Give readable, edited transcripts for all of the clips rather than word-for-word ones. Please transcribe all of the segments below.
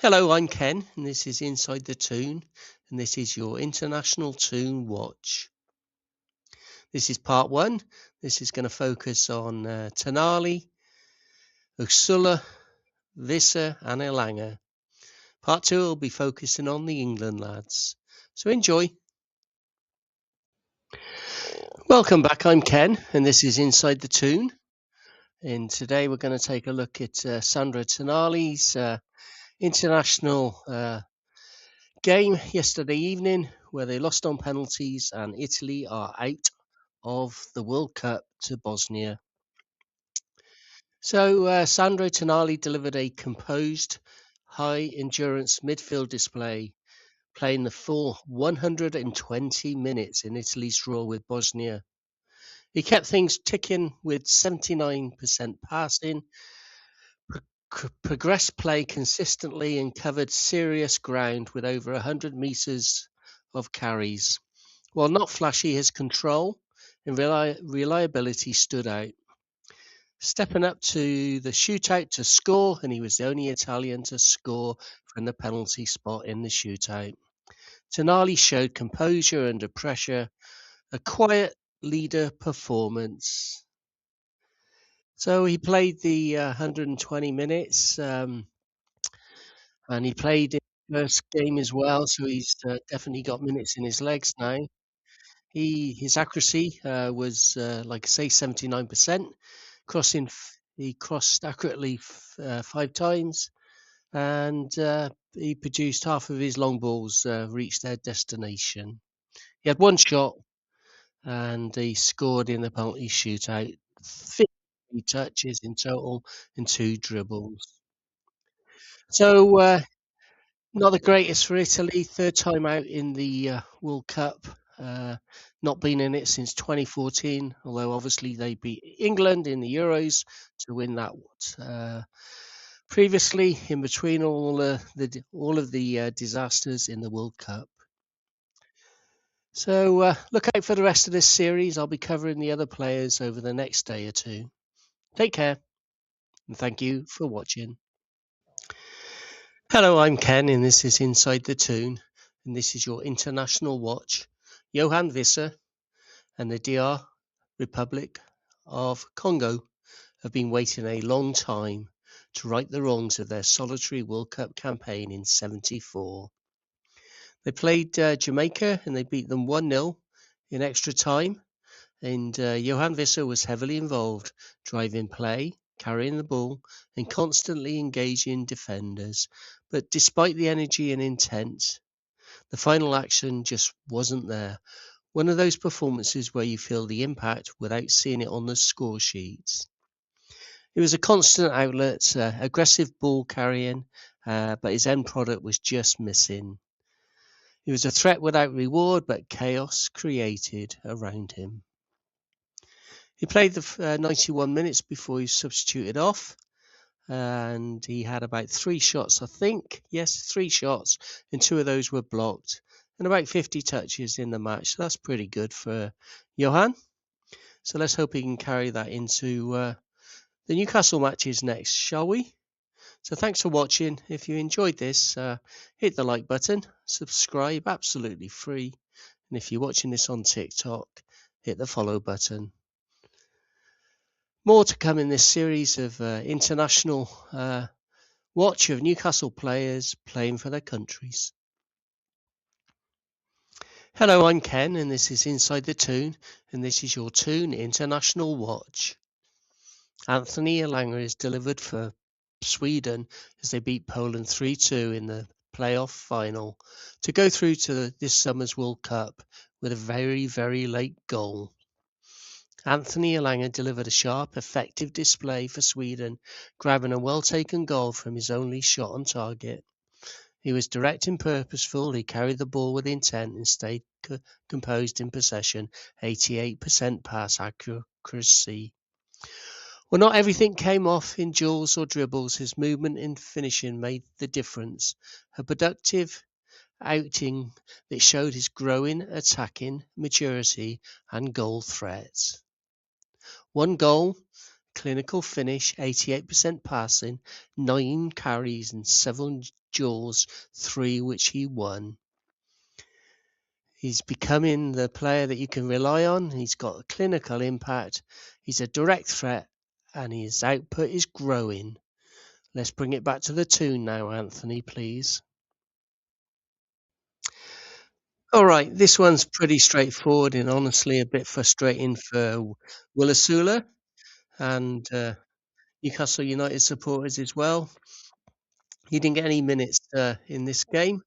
Hello, I'm Ken, and this is Inside the Toon, and this is your International Toon Watch. This is part one. This is going to focus on Tonali, Osula, Wissa, and Elanga. Part two will be focusing on the England lads. So enjoy. Welcome back, I'm Ken, and this is Inside the Toon. And today we're going to take a look at Sandro Tonali's international game yesterday evening, where they lost on penalties and Italy are out of the World Cup to Bosnia. So Sandro Tonali delivered a composed, high-endurance midfield display, playing the full 120 minutes in Italy's draw with Bosnia. He kept things ticking with 79% passing, progressed play consistently, and covered serious ground with over 100 metres of carries. While not flashy, his control and reliability stood out. Stepping up to the shootout to score, and he was the only Italian to score from the penalty spot in the shootout. Tonali showed composure under pressure, a quiet leader performance. So he played the 120 minutes, and he played in the first game as well, so he's definitely got minutes in his legs now. His accuracy was, like I say, 79%. He crossed accurately 5 times, and he produced half of his long balls reach their destination. He had one shot, and he scored in the penalty shootout. 50 touches in total and 2 dribbles. So not the greatest for Italy. Third time out in the World Cup. Not been in it since 2014, although obviously they beat England in the Euros to win that. Previously, in between all of the disasters in the World Cup. So look out for the rest of this series. I'll be covering the other players over the next day or two. Take care, and thank you for watching. Hello, I'm Ken, and this is Inside the Toon, and this is your international watch. Johan Wissa and the DR Republic of Congo have been waiting a long time to right the wrongs of their solitary World Cup campaign in '74. They played Jamaica and they beat them 1-0 in extra time, and Johan Wissa was heavily involved, driving play, carrying the ball, and constantly engaging defenders. But despite the energy and intent, the final action just wasn't there. One of those performances where you feel the impact without seeing it on the score sheets. It was a constant outlet, aggressive ball carrying, but his end product was just missing. He was a threat without reward, but chaos created around him. He played the 91 minutes before he was substituted off, and he had about 3 shots, I think. Yes, 3 shots, and 2 of those were blocked, and about 50 touches in the match. So that's pretty good for Johan. So let's hope he can carry that into the Newcastle matches next, shall we? So thanks for watching. If you enjoyed this, hit the like button, subscribe, absolutely free. And if you're watching this on TikTok, hit the follow button. More to come in this series of international watch of Newcastle players playing for their countries. Hello, I'm Ken, and this is Inside the Toon, and this is your Toon International Watch. Anthony Elanga is delivered for Sweden as they beat Poland 3-2 in the playoff final to go through to this summer's World Cup with a very, very late goal. Anthony Elanga delivered a sharp, effective display for Sweden, grabbing a well-taken goal from his only shot on target. He was direct and purposeful. He carried the ball with intent and stayed composed in possession, 88% pass accuracy. Well, not everything came off in duels or dribbles. His movement and finishing made the difference. A productive outing that showed his growing attacking maturity and goal threats. One goal clinical finish, 88% passing, 9 carries and 7 duels, 3 which he won. He's becoming the player that you can rely on. He's got a clinical impact. He's a direct threat, and his output is growing. Let's bring it back to the tune now, Anthony, please. All right, this one's pretty straightforward and honestly a bit frustrating for Osula and Newcastle United supporters as well. He didn't get any minutes in this game.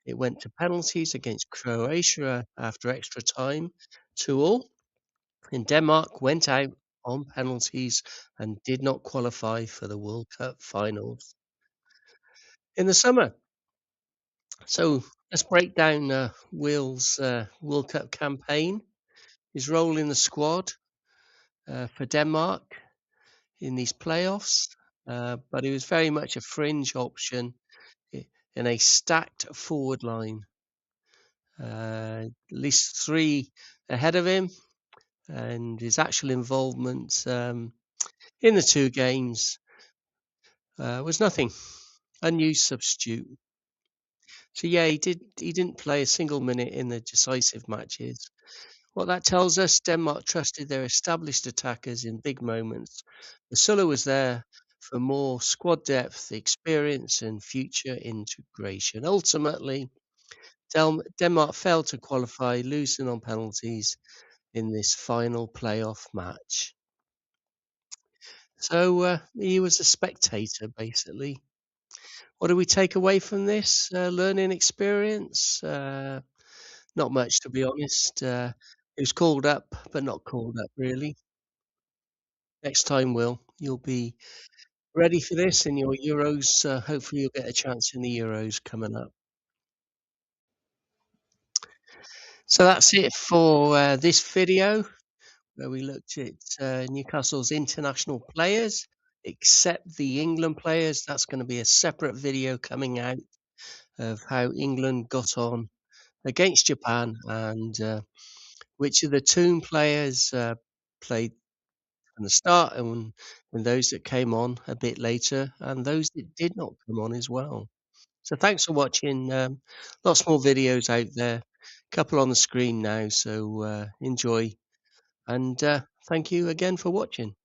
It went to penalties against Croatia after extra time, 2-2. And Denmark went out on penalties and did not qualify for the World Cup finals in the summer. So let's break down Will's World Cup campaign, his role in the squad for Denmark in these playoffs, but he was very much a fringe option in a stacked forward line. At least 3 ahead of him, and his actual involvement in the 2 games was nothing. Unused substitute. So yeah, he didn't play a single minute in the decisive matches. What that tells us, Denmark trusted their established attackers in big moments. Osula was there for more squad depth, experience, and future integration. Ultimately, Denmark failed to qualify, losing on penalties in this final playoff match. So he was a spectator, basically. What do we take away from this learning experience? Not much, to be honest. He was called up, but not called up, really. Next time, Will, you'll be ready for this in your Euros. Hopefully, you'll get a chance in the Euros coming up. So that's it for this video, where we looked at Newcastle's international players, except the England players. That's going to be a separate video coming out of how England got on against Japan and which of the Toon players played from the start and those that came on a bit later and those that did not come on as well. So thanks for watching. Lots more videos out there, a couple on the screen now, so enjoy. And thank you again for watching.